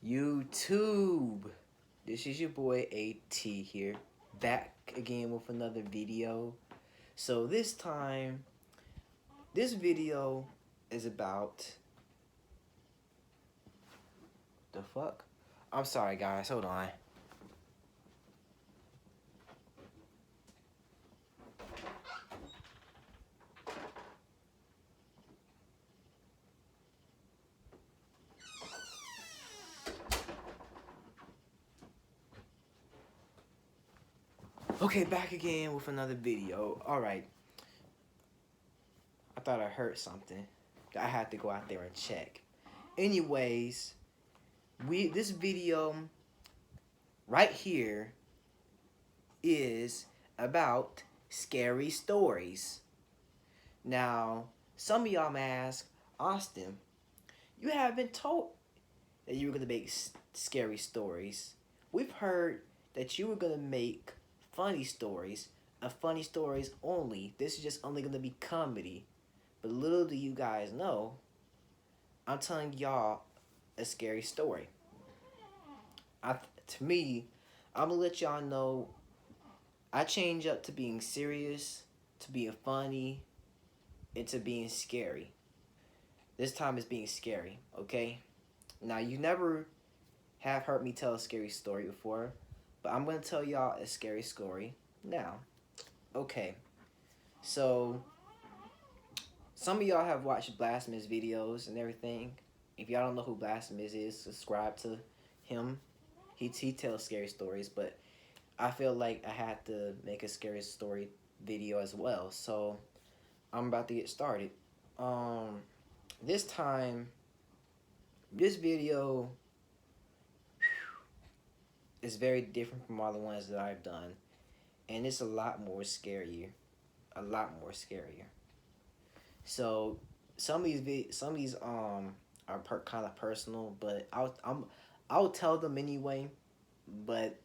YouTube. This is your boy AT here, back again with another video. So this video is about the fuck. I'm sorry, guys. Hold on. Okay, back again with another video. All right. I thought I heard something. I had to go out there and check. Anyways, this video right here is about scary stories. Now, some of y'all may ask, Austin, you haven't told that you were going to make scary stories. We've heard that you were going to make funny stories, funny stories only. This is just only going to be comedy. But little do you guys know, I'm telling y'all a scary story. To me, I'm going to let y'all know I change up to being serious, to being funny, and to being scary. This time it's being scary, okay? Now, you never have heard me tell a scary story before, but I'm going to tell y'all a scary story now. Okay, so some of y'all have watched Blasphemous videos and everything. If y'all don't know who Blasphemous is, subscribe to him. He tells scary stories, but I feel like I had to make a scary story video as well. So I'm about to get started. This time, this video is very different from all the ones that I've done, and it's a lot more scarier. A lot more scarier. So some of these are kind of personal, but I'll tell them anyway. But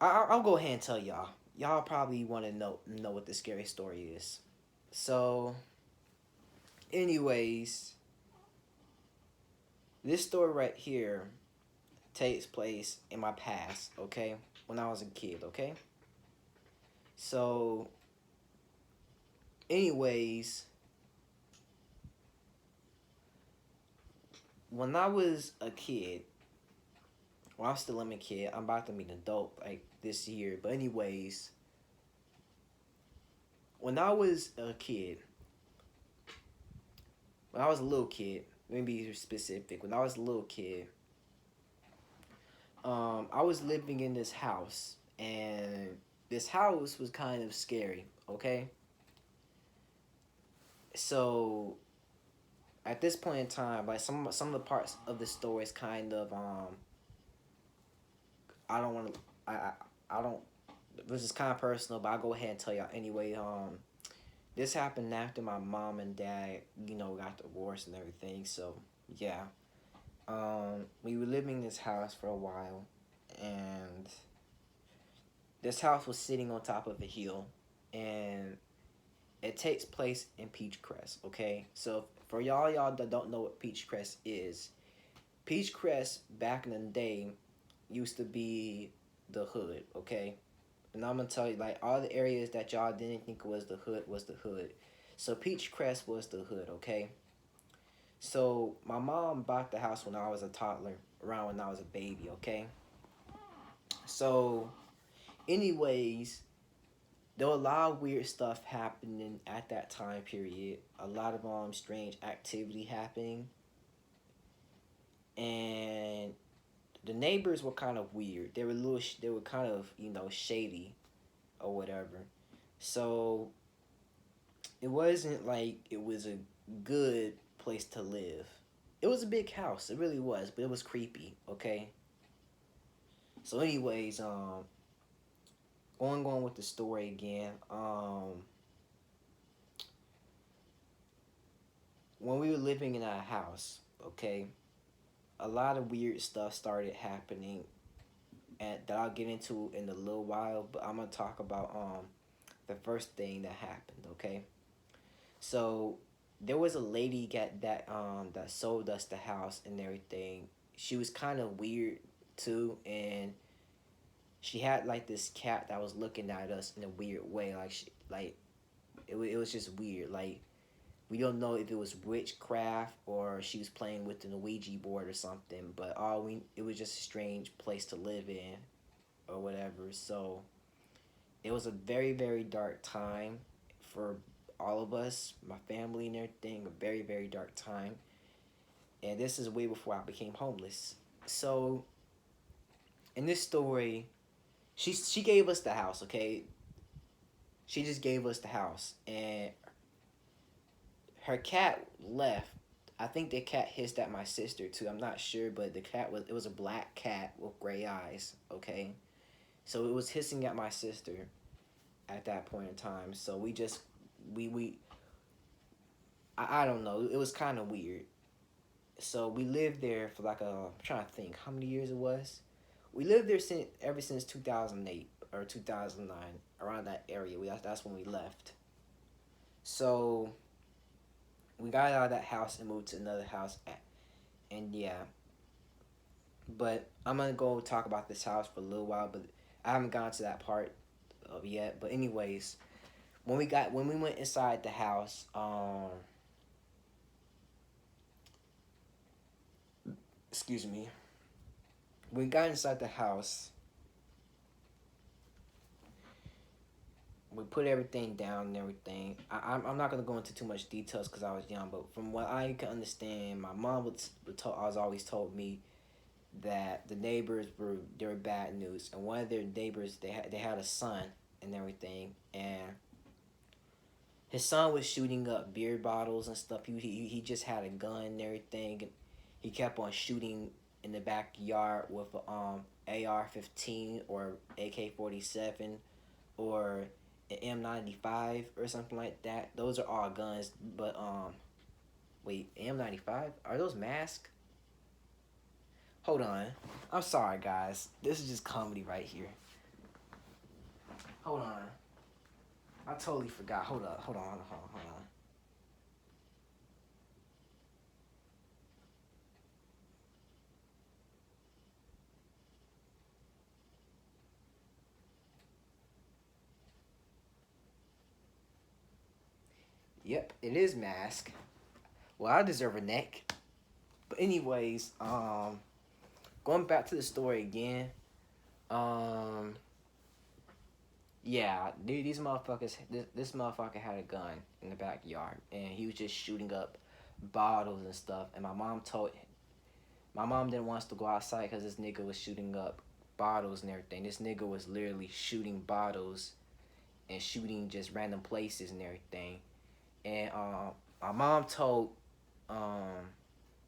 I'll go ahead and tell y'all. Y'all probably want to know what the scary story is. So, anyways, this story right here takes place in my past. Okay, when I was a kid. Okay. So, anyways, when I was a kid, well, I'm still a kid. I'm about to be an adult like this year. But anyways, when I was a kid, when I was a little kid, let me be specific. When I was a little kid, I was living in this house, and this house was kind of scary. Okay, so at this point in time, like some of the parts of the story is kind of I don't want to I don't. This is kind of personal, but I'll go ahead and tell y'all anyway. This happened after my mom and dad, got divorced and everything. So yeah, we were living in this house for a while, and this house was sitting on top of a hill, and it takes place in Peachcrest. Okay, so for y'all that don't know what Peachcrest back in the day used to be the hood. Okay, and I'm gonna tell you, like, all the areas that y'all didn't think was the hood was the hood. So Peachcrest was the hood, okay? So my mom bought the house when I was a toddler, around when I was a baby, okay? So, anyways, there were a lot of weird stuff happening at that time period. A lot of strange activity happening. And the neighbors were kind of weird. They were kind of, shady or whatever. So it wasn't like it was a good place to live. It was a big house, it really was, but it was creepy, okay? So anyways, going on with the story again, when we were living in our house, okay, a lot of weird stuff started happening and that I'll get into in a little while, but I'm gonna talk about the first thing that happened, okay? So there was a lady that sold us the house and everything. She was kind of weird too, and she had like this cat that was looking at us in a weird way. Like it was just weird. Like we don't know if it was witchcraft or she was playing with the Ouija board or something. But it was just a strange place to live in or whatever. So it was a very dark time for all of us, my family and everything. A very dark time, and this is way before I became homeless. So in this story, she gave us the house. Okay, she just gave us the house, and her cat left. I think the cat hissed at my sister too. I'm not sure, but it was a black cat with gray eyes. Okay, so it was hissing at my sister at that point in time. So we just we I don't know. It was kind of weird. So we lived there for like I'm trying to think how many years it was. We lived there ever since 2008 or 2009, around that area. That's when we left. So we got out of that house and moved to another house. And yeah, but I'm gonna go talk about this house for a little while, but I haven't gotten to that part of yet. But anyways, when we went inside the house, excuse me, we got inside the house. We put everything down and everything. I'm not gonna go into too much details because I was young, but from what I can understand, my mom was always told me that the neighbors were bad news, and one of their neighbors they had a son and everything, and his son was shooting up beer bottles and stuff. He just had a gun and everything, and he kept on shooting in the backyard with a AR-15 or AK-47 or an M95 or something like that. Those are all guns, but wait, M95, are those masks? Hold on. I'm sorry, guys. This is just comedy right here. Hold on. I totally forgot. Hold on. Yep, it is mask. Well, I deserve a neck. But anyways, going back to the story again. Um, yeah, dude, these motherfuckers. This motherfucker had a gun in the backyard, and he was just shooting up bottles and stuff. And my mom didn't want us to go outside because this nigga was shooting up bottles and everything. This nigga was literally shooting bottles and shooting just random places and everything. And my mom told um,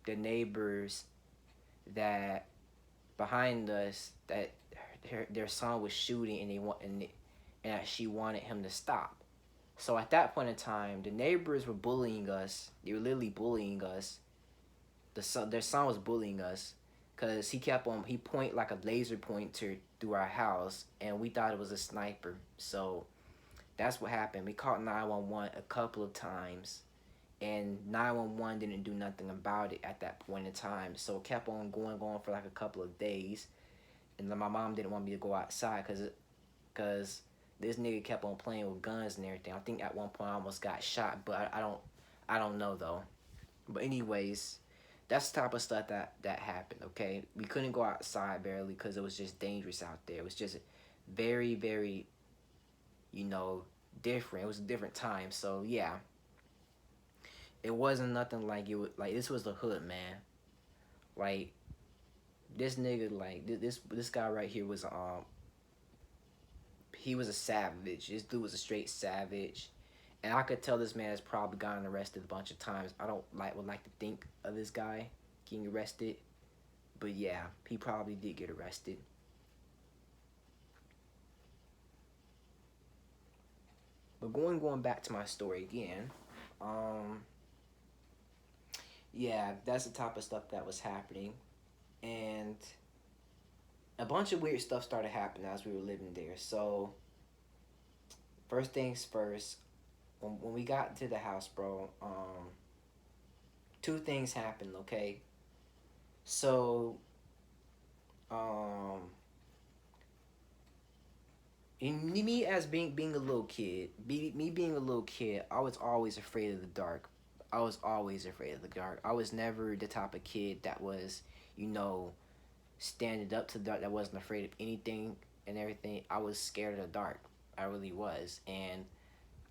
the neighbors that behind us that their son was shooting and and that she wanted him to stop. So at that point in time, the neighbors were bullying us. They were literally bullying us. Their son was bullying us because he point like a laser pointer through our house, and we thought it was a sniper. So that's what happened. We called 911 a couple of times, and 911 didn't do nothing about it at that point in time. So it kept on going for like a couple of days, and then my mom didn't want me to go outside because this nigga kept on playing with guns and everything. I think at one point I almost got shot, but I don't know though. But anyways, that's the type of stuff that happened. Okay, we couldn't go outside barely because it was just dangerous out there. It was just very you know different. It was a different time. So yeah, it wasn't nothing like it was like this was the hood, man. Like this nigga, like this guy right here was he was a savage. This dude was a straight savage. And I could tell this man has probably gotten arrested a bunch of times. I don't would like to think of this guy getting arrested. But yeah, he probably did get arrested. But going back to my story again, um, yeah, that's the type of stuff that was happening. And a bunch of weird stuff started happening as we were living there. So first things first, when we got to the house, bro, two things happened. Okay, so um, me as being a little kid, me being a little kid, I was always afraid of the dark. I was always afraid of the dark. I was never the type of kid that was, you know, standing up to the dark. That wasn't afraid of anything and everything. I was scared of the dark. I really was, and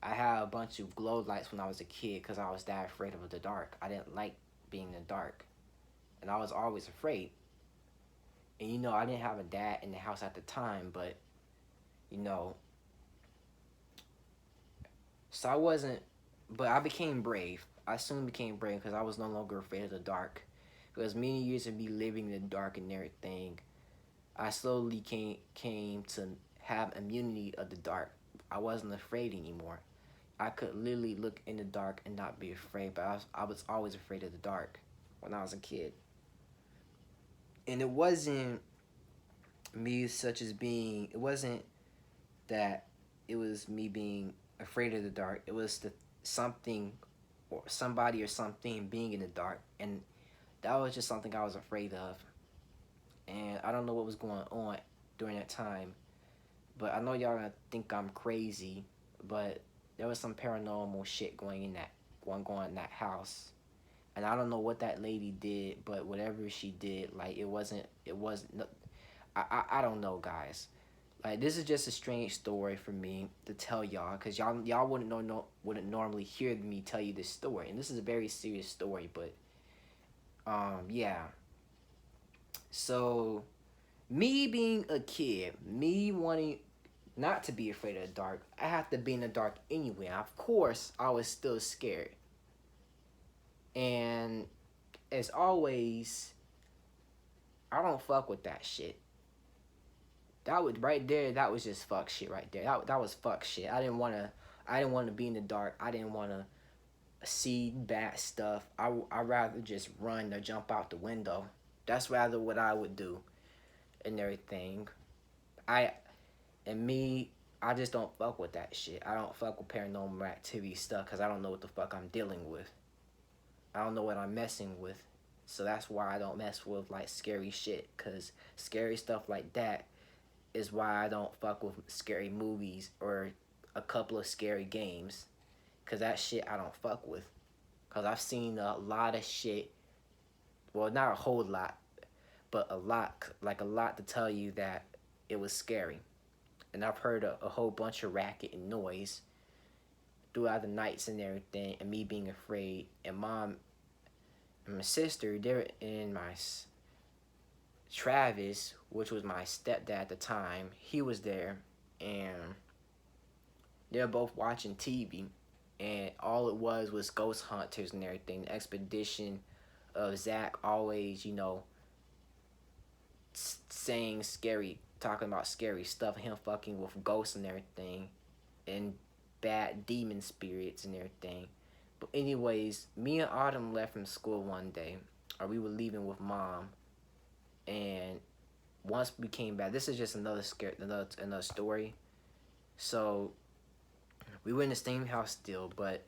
I had a bunch of glow lights when I was a kid because I was that afraid of the dark. I didn't like being in the dark, and I was always afraid. And I didn't have a dad in the house at the time, but you know, so I wasn't. But I became brave. I soon became brave because I was no longer afraid of the dark. Because many years of me living in the dark and everything, I slowly came to have immunity of the dark. I wasn't afraid anymore. I could literally look in the dark and not be afraid, but I was always afraid of the dark when I was a kid. And it wasn't me such as being, it wasn't that it was me being afraid of the dark. It was the something or somebody or something being in the dark. And that was just something I was afraid of. And I don't know what was going on during that time. But I know y'all gonna think I'm crazy, but there was some paranormal shit going on in that house. And I don't know what that lady did, but whatever she did, like it wasn't. I don't know, guys. Like this is just a strange story for me to tell y'all, cause y'all wouldn't know no wouldn't normally hear me tell you this story, and this is a very serious story. But yeah. So me being a kid, me wanting not to be afraid of the dark, I have to be in the dark anyway. Of course, I was still scared, and as always, I don't fuck with that shit. That was right there. That was just fuck shit right there. That was fuck shit. I didn't want to. I didn't want to be in the dark. I didn't want to see bad stuff. I rather just run or jump out the window. That's rather what I would do and everything. I and me. I just don't fuck with that shit. I don't fuck with paranormal activity stuff because I don't know what the fuck I'm dealing with. I don't know what I'm messing with. So that's why I don't mess with like scary shit. Cause scary stuff like that is why I don't fuck with scary movies or a couple of scary games. Cause that shit I don't fuck with. Cause I've seen a lot of shit. Well, not a whole lot, but a lot, like a lot to tell you that it was scary. And I've heard a whole bunch of racket and noise throughout the nights and everything, and me being afraid. And mom and my sister, they're in my Travis, which was my stepdad at the time. He was there, and they're both watching TV, and all it was ghost hunters and everything. The expedition of Zach always, saying scary, talking about scary stuff, him fucking with ghosts and everything, and bad demon spirits and everything. But anyways, me and Autumn left from school one day, or we were leaving with mom, and once we came back, this is just another story. So we were in the same house still, but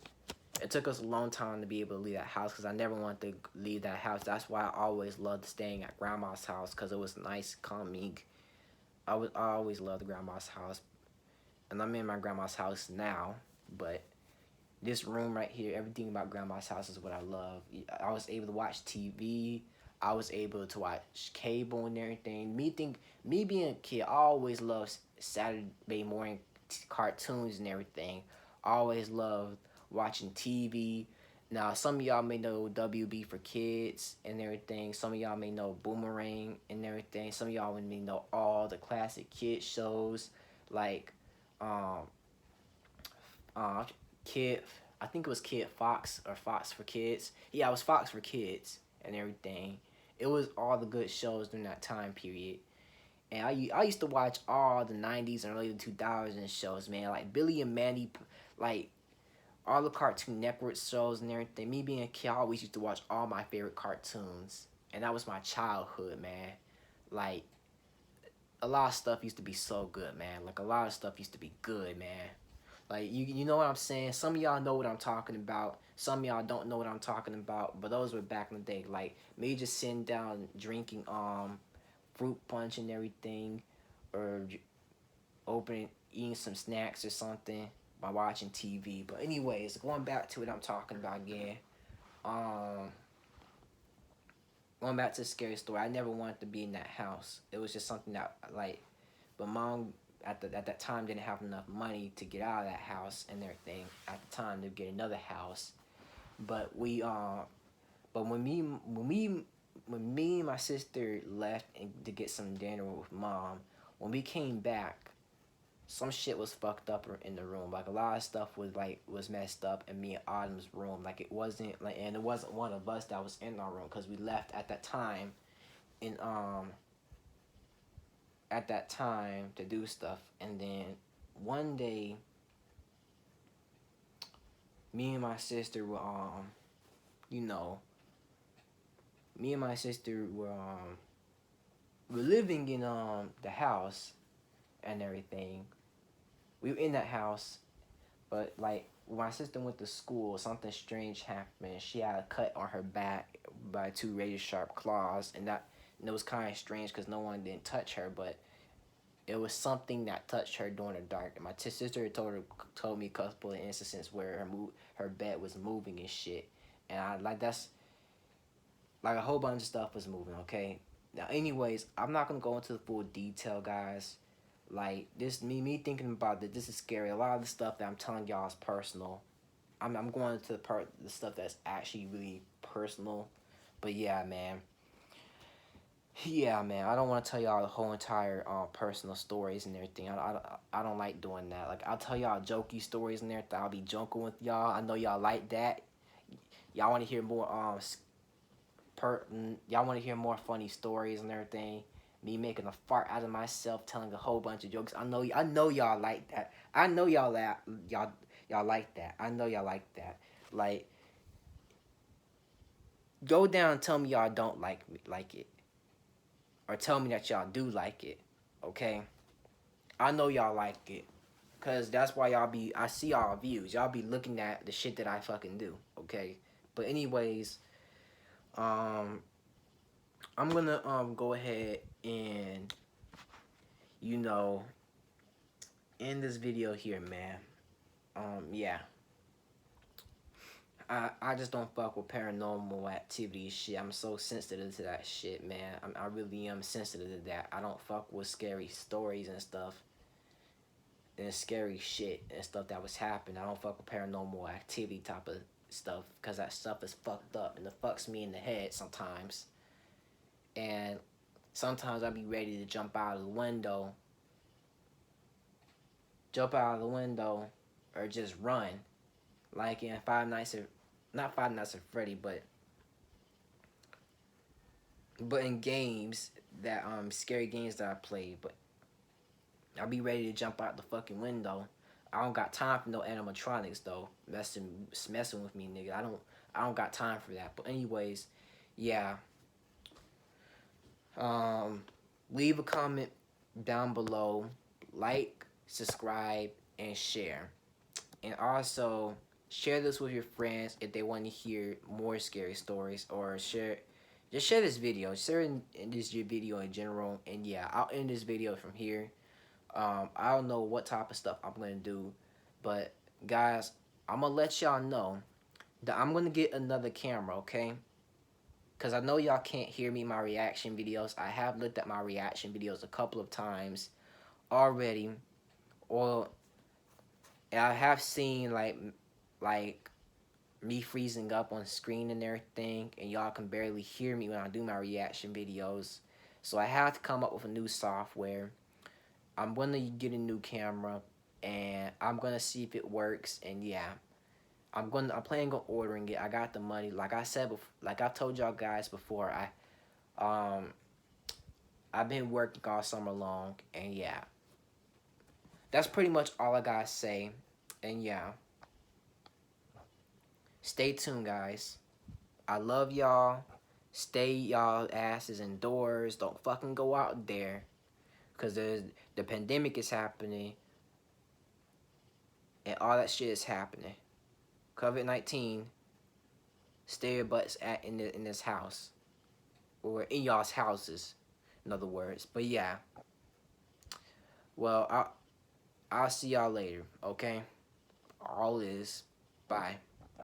it took us a long time to be able to leave that house because I never wanted to leave that house. That's why I always loved staying at grandma's house because it was nice, calming. I always loved grandma's house, and I'm in my grandma's house now. But this room right here, everything about grandma's house is what I love. I was able to watch TV. I was able to watch cable and everything. Me being a kid, I always loved Saturday morning cartoons and everything. I always loved watching TV. Now, some of y'all may know WB for Kids and everything. Some of y'all may know Boomerang and everything. Some of y'all may know all the classic kid shows like um, uh, Kid. I think it was Kid Fox or Fox for Kids. Yeah, it was Fox for Kids and everything. It was all the good shows during that time period. And I used to watch all the 90s and early 2000s shows, man. Like Billy and Mandy, like all the Cartoon Network shows and everything. Me being a kid, I always used to watch all my favorite cartoons. And that was my childhood, man. Like, a lot of stuff used to be so good, man. Like, a lot of stuff used to be good, man. Like you know what I'm saying? Some of y'all know what I'm talking about. Some of y'all don't know what I'm talking about. But those were back in the day. Like me just sitting down drinking fruit punch and everything, or opening eating some snacks or something by watching TV. But anyways, going back to what I'm talking about again. Um, Going back to the scary story. I never wanted to be in that house. It was just something that like, but mom at that time didn't have enough money to get out of that house and everything at the time to get another house. But but when me and my sister left and to get some dinner with mom, when we came back, some shit was fucked up in the room. Like a lot of stuff was messed up in me and Autumn's room. Like it wasn't like, and it wasn't one of us that was in our room because we left at that time. And at that time to do stuff, and then one day, me and my sister were you know, me and my sister were living in the house and everything. We were in that house, but like when my sister went to school, something strange happened. She had a cut on her back by two razor sharp claws, and it was kind of strange because no one didn't touch her, but it was something that touched her during the dark. And my sister told me a couple of instances where her bed was moving and shit, and I like that's like a whole bunch of stuff was moving. Okay, now anyways, I'm not gonna go into the full detail, guys. Like this, me thinking about that. This is scary. A lot of the stuff that I'm telling y'all is personal. I'm going into the stuff that's actually really personal. But yeah, man. Yeah, man. I don't want to tell y'all the whole entire personal stories and everything. I don't like doing that. Like I'll tell y'all jokey stories and everything. I'll be joking with y'all. I know y'all like that. Y'all want to hear more y'all want to hear more funny stories and everything. Me making a fart out of myself, telling a whole bunch of jokes. I know y'all like that. I know y'all like that. I know y'all like that. Like go down and tell me y'all don't like it, or tell me that y'all do like it. Okay, I know y'all like it, cause that's why I see y'all views. Y'all be looking at the shit that I fucking do. Okay, but anyways, um, I'm gonna go ahead and you know end this video here, man. Yeah. I just don't fuck with paranormal activity shit. I'm so sensitive to that shit, man. I really am sensitive to that. I don't fuck with scary stories and stuff. And scary shit and stuff that was happening. I don't fuck with paranormal activity type of stuff. Because that stuff is fucked up. And it fucks me in the head sometimes. And sometimes I be ready to jump out of the window. Or just run. Like in not Five Nights at Freddy, but in games that scary games that I played, but I'll be ready to jump out the fucking window. I don't got time for no animatronics though. Messing with me, nigga. I don't got time for that. But anyways, yeah. Leave a comment down below, like, subscribe, and share. And also share this with your friends if they want to hear more scary stories, or just share this video. Share in this video in general. And yeah, I'll end this video from here. I don't know what type of stuff I'm gonna do, but guys, I'm gonna let y'all know that I'm gonna get another camera, okay? Cause I know y'all can't hear me my reaction videos. I have looked at my reaction videos a couple of times already, or and I have seen like me freezing up on screen and everything, and y'all can barely hear me when I do my reaction videos. So I have to come up with a new software. I'm gonna get a new camera, and I'm gonna see if it works. And yeah, I'm planning on ordering it. I got the money. Like I said, like I told y'all guys before, I've been working all summer long, and yeah, that's pretty much all I gotta say. And yeah, stay tuned, guys. I love y'all. Stay y'all asses indoors. Don't fucking go out there, cause the pandemic is happening. and all that shit is happening. COVID-19, stay your butts in this house, or in y'all's houses, in other words. But yeah, well, I'll see y'all later. Okay, all is bye.